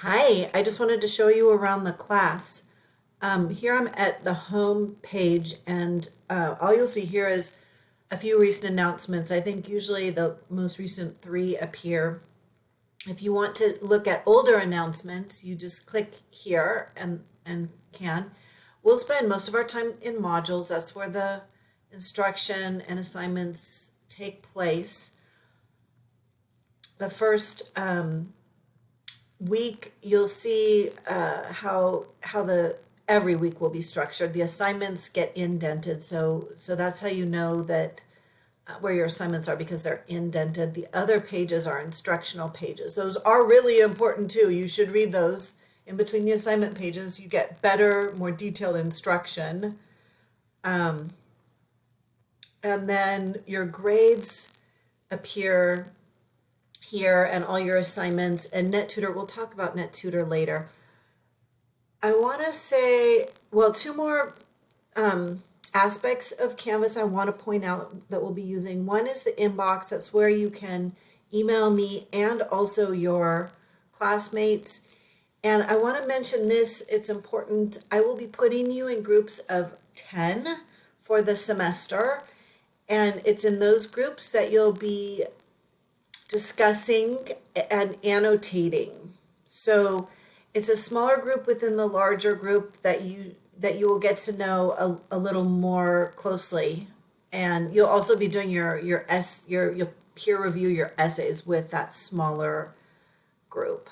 Hi, I just wanted to show you around the class. Here I'm at the home page, and all you'll see here is a few recent announcements. I think usually the most recent three appear. If you want to look at older announcements, you just click here and can. We'll spend most of our time in modules. That's where the instruction and assignments take place. The first week you'll see how the every week will be structured. The assignments get indented, so that's how you know that where your assignments are, because they're indented. The other pages are instructional pages. Those are really important too. You should read those. In between the assignment pages, you get better, more detailed instruction. Um, and then your grades appear here, and all your assignments, and NetTutor. We'll talk about NetTutor later. I want to say, well, two more aspects of Canvas I want to point out that we'll be using. One is the inbox. That's where you can email me and also your classmates. And I want to mention this, it's important. I will be putting you in groups of 10 for the semester. And it's in those groups that you'll be discussing and annotating. So it's a smaller group within the larger group that you will get to know a little more closely, and you'll also be doing you'll peer review your essays with that smaller group.